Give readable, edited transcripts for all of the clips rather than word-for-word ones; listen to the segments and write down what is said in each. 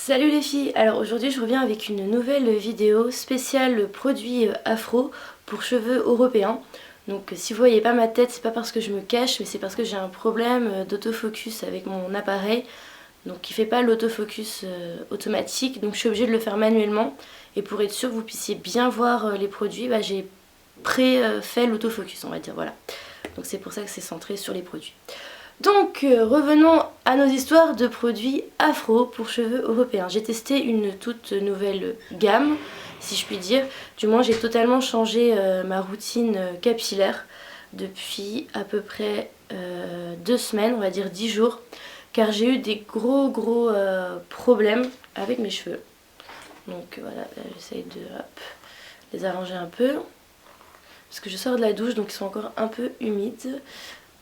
Salut les filles, alors aujourd'hui je reviens avec une nouvelle vidéo spéciale produit afro pour cheveux européens. Donc si vous voyez pas ma tête, c'est pas parce que je me cache, mais c'est parce que j'ai un problème d'autofocus avec mon appareil, donc qui fait pas l'autofocus automatique, donc je suis obligée de le faire manuellement. Et pour être sûre que vous puissiez bien voir les produits, j'ai pré-fait l'autofocus, on va dire, voilà. Donc c'est pour ça que c'est centré sur les produits. Donc revenons à nos histoires de produits afro pour cheveux européens. J'ai testé une toute nouvelle gamme, si je puis dire. Du moins j'ai totalement changé ma routine capillaire depuis à peu près 2 semaines, on va dire 10 jours. Car j'ai eu des gros problèmes avec mes cheveux. Donc voilà, j'essaye de les arranger un peu. Parce que je sors de la douche donc ils sont encore un peu humides.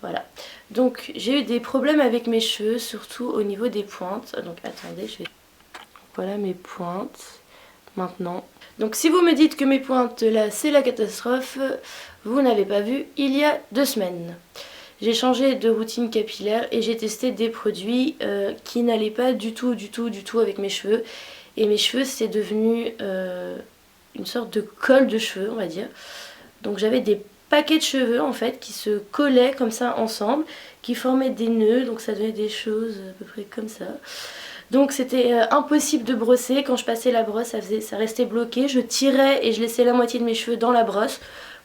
Voilà, donc j'ai eu des problèmes avec mes cheveux, surtout au niveau des pointes. Donc attendez, voilà mes pointes, maintenant. Donc si vous me dites que mes pointes là c'est la catastrophe, vous n'avez pas vu il y a 2 semaines. J'ai changé de routine capillaire et j'ai testé des produits qui n'allaient pas du tout avec mes cheveux. Et mes cheveux c'est devenu une sorte de colle de cheveux, on va dire. Donc j'avais des paquets de cheveux en fait qui se collaient comme ça ensemble, qui formaient des nœuds, donc ça donnait des choses à peu près comme ça. Donc c'était impossible de brosser. Quand je passais la brosse, ça restait bloqué. Je tirais et je laissais la moitié de mes cheveux dans la brosse.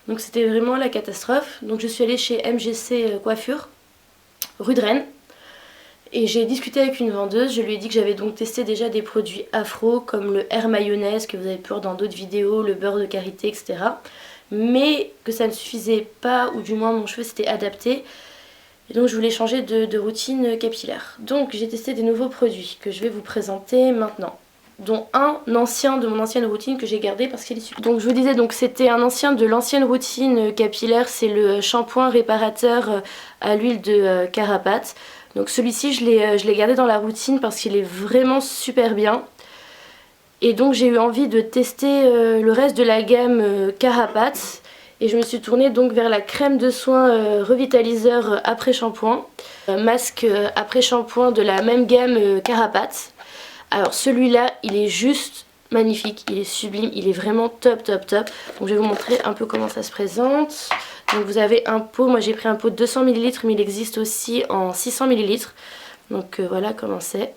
Donc c'était vraiment la catastrophe. Donc je suis allée chez MGC Coiffure, rue de Rennes. Et j'ai discuté avec une vendeuse, je lui ai dit que j'avais donc testé déjà des produits afro comme le air mayonnaise que vous avez pu voir dans d'autres vidéos, le beurre de karité, etc. Mais que ça ne suffisait pas, ou du moins mon cheveu s'était adapté. Et donc je voulais changer de routine capillaire. Donc j'ai testé des nouveaux produits que je vais vous présenter maintenant. Dont un ancien de mon ancienne routine que j'ai gardé parce qu'il est super. Donc je vous disais, donc c'était un ancien de l'ancienne routine capillaire, c'est le shampoing réparateur à l'huile de Carapate. Donc celui-ci je l'ai gardé dans la routine parce qu'il est vraiment super bien. Et donc j'ai eu envie de tester le reste de la gamme Carapate. Et je me suis tournée donc vers la crème de soin revitaliseur après shampoing. Masque après shampoing de la même gamme Carapate. Alors celui-là il est juste magnifique, il est sublime, il est vraiment top. Donc je vais vous montrer un peu comment ça se présente. Donc vous avez un pot, moi j'ai pris un pot de 200 ml mais il existe aussi en 600 ml. Donc voilà comment c'est.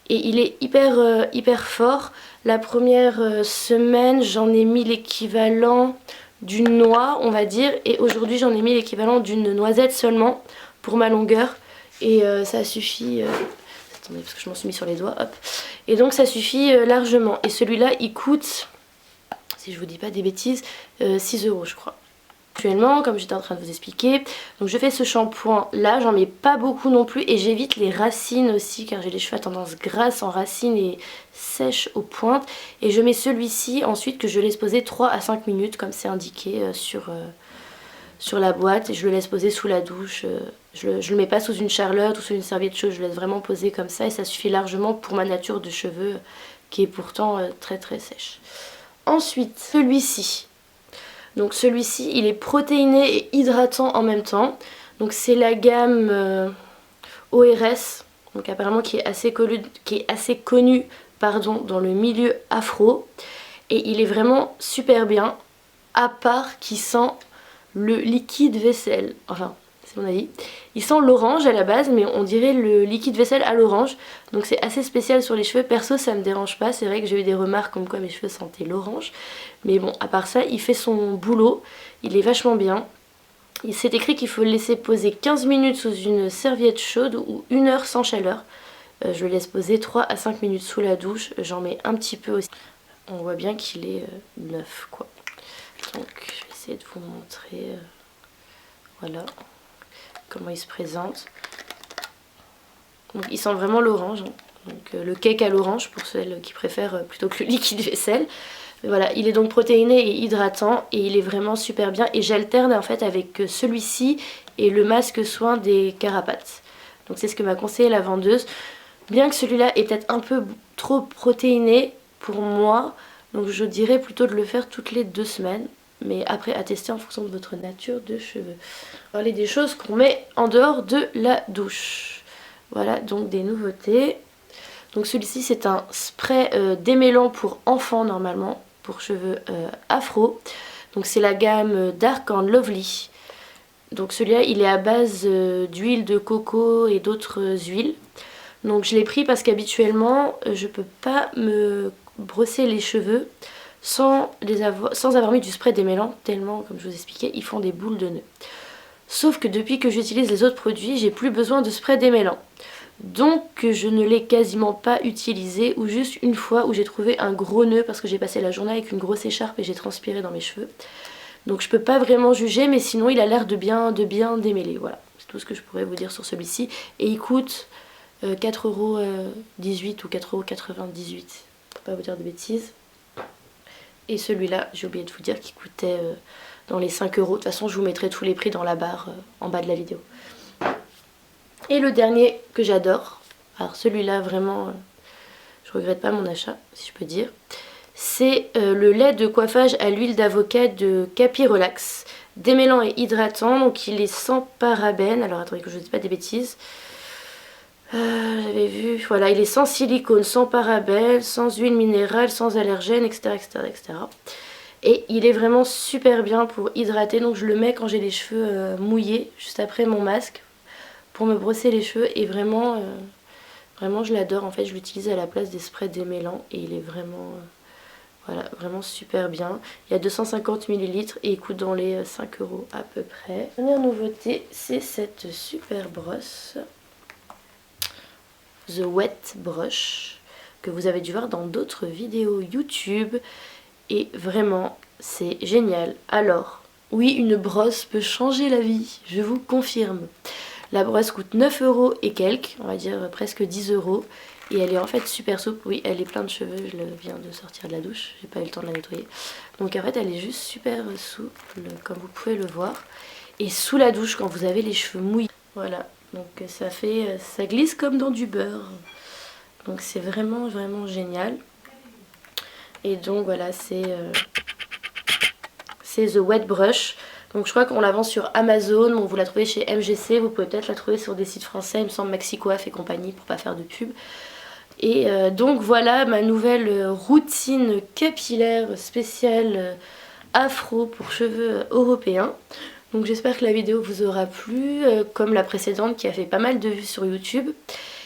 Et il est hyper fort. La première semaine j'en ai mis l'équivalent d'une noix on va dire. Et aujourd'hui j'en ai mis l'équivalent d'une noisette seulement pour ma longueur. Et ça suffit... attendez parce que je m'en suis mis sur les doigts, hop. Et donc ça suffit largement. Et celui-là il coûte, si je vous dis pas des bêtises, 6 € je crois. Actuellement, comme j'étais en train de vous expliquer, donc je fais ce shampoing là, j'en mets pas beaucoup non plus et j'évite les racines aussi car j'ai les cheveux à tendance grasse en racines et sèches aux pointes. Et je mets celui-ci ensuite que je laisse poser 3 à 5 minutes comme c'est indiqué sur la boîte, et je le laisse poser sous la douche. Je le mets pas sous une charlotte ou sous une serviette chaude, je le laisse vraiment poser comme ça et ça suffit largement pour ma nature de cheveux qui est pourtant très sèche. Ensuite, celui-ci. Donc celui-ci, il est protéiné et hydratant en même temps. Donc c'est la gamme ORS, donc apparemment qui est assez connu dans le milieu afro. Et il est vraiment super bien, à part qu'il sent le liquide vaisselle. Enfin, c'est mon avis. Il sent l'orange à la base, mais on dirait le liquide vaisselle à l'orange. Donc c'est assez spécial sur les cheveux. Perso, ça me dérange pas. C'est vrai que j'ai eu des remarques comme quoi mes cheveux sentaient l'orange. Mais bon, à part ça, il fait son boulot. Il est vachement bien. Il s'est écrit qu'il faut le laisser poser 15 minutes sous une serviette chaude ou 1 heure sans chaleur. Je le laisse poser 3 à 5 minutes sous la douche. J'en mets un petit peu aussi. On voit bien qu'il est neuf, quoi. Donc, je vais essayer de vous montrer... voilà comment il se présente. Donc il sent vraiment l'orange, hein. Donc le cake à l'orange pour celles qui préfèrent plutôt que le liquide vaisselle. Mais voilà, il est donc protéiné et hydratant et il est vraiment super bien. Et j'alterne en fait avec celui-ci et le masque soin des Carapates. Donc c'est ce que m'a conseillé la vendeuse. Bien que celui-là est peut-être un peu trop protéiné pour moi, donc je dirais plutôt de le faire toutes les 2 semaines. Mais après à tester en fonction de votre nature de cheveux. On va parler des choses qu'on met en dehors de la douche. Voilà donc des nouveautés. Donc celui-ci c'est un spray démêlant pour enfants normalement, pour cheveux afro. Donc c'est la gamme Dark and Lovely. Donc celui-là il est à base d'huile de coco et d'autres huiles. Donc je l'ai pris parce qu'habituellement je peux pas me brosser les cheveux sans avoir mis du spray démêlant, tellement comme je vous expliquais ils font des boules de nœuds. Sauf que depuis que j'utilise les autres produits j'ai plus besoin de spray démêlant. Donc je ne l'ai quasiment pas utilisé, ou juste une fois où j'ai trouvé un gros nœud parce que j'ai passé la journée avec une grosse écharpe et j'ai transpiré dans mes cheveux. Donc je peux pas vraiment juger, mais sinon il a l'air de bien démêler. Voilà, c'est tout ce que je pourrais vous dire sur celui-ci. Et il coûte 4,18 € ou 4,98 € pour pas vous dire de bêtises. Et celui-là, j'ai oublié de vous dire qu'il coûtait dans les 5 €. De toute façon je vous mettrai tous les prix dans la barre en bas de la vidéo. Et le dernier que j'adore, alors celui-là vraiment, je regrette pas mon achat si je peux dire, c'est le lait de coiffage à l'huile d'avocat de Capi Relax, démêlant et hydratant, donc il est sans parabènes, alors attendez que je ne dise pas des bêtises, j'avais vu, voilà, il est sans silicone, sans parabènes, sans huile minérale, sans allergènes, etc. Et il est vraiment super bien pour hydrater, donc je le mets quand j'ai les cheveux mouillés, juste après mon masque, pour me brosser les cheveux, et vraiment, vraiment je l'adore. En fait je l'utilise à la place des sprays démêlants et il est vraiment, voilà, vraiment super bien. Il y a 250 ml et il coûte dans les 5 € à peu près. La dernière nouveauté c'est cette super brosse, The Wet Brush, que vous avez dû voir dans d'autres vidéos YouTube, et vraiment c'est génial. Alors oui, une brosse peut changer la vie, je vous confirme. La brosse coûte 9 € et quelques, on va dire presque 10 €. Et elle est en fait super souple. Oui, elle est pleine de cheveux, je viens de sortir de la douche, j'ai pas eu le temps de la nettoyer. Donc en fait elle est juste super souple, comme vous pouvez le voir. Et sous la douche, quand vous avez les cheveux mouillés, voilà, donc ça glisse comme dans du beurre. Donc c'est vraiment génial. Et donc voilà, c'est The Wet Brush. Donc je crois qu'on la vend sur Amazon, bon, vous la trouvez chez MGC, vous pouvez peut-être la trouver sur des sites français, il me semble Maxi Coiffe et compagnie, pour pas faire de pub. Et donc voilà ma nouvelle routine capillaire spéciale afro pour cheveux européens. Donc j'espère que la vidéo vous aura plu, comme la précédente qui a fait pas mal de vues sur YouTube.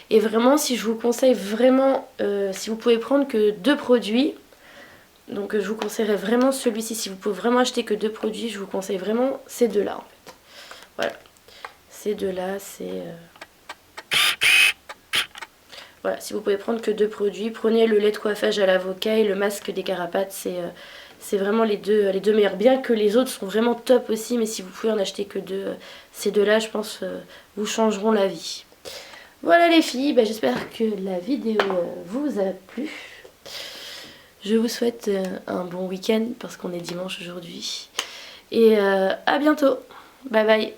Et vraiment, si je vous conseille vraiment, si vous pouvez prendre que 2 produits, donc je vous conseillerais vraiment celui-ci. Si vous pouvez vraiment acheter que 2 produits, je vous conseille vraiment ces deux-là en fait. Voilà, ces deux-là, c'est... Voilà, si vous pouvez prendre que 2 produits, prenez le lait de coiffage à l'avocat et le masque des carapates, c'est vraiment les deux meilleurs. Bien que les autres sont vraiment top aussi, mais si vous pouvez en acheter que 2, ces deux-là, je pense, vous changeront la vie. Voilà les filles, bah, j'espère que la vidéo vous a plu. Je vous souhaite un bon week-end parce qu'on est dimanche aujourd'hui. Et à bientôt. Bye bye.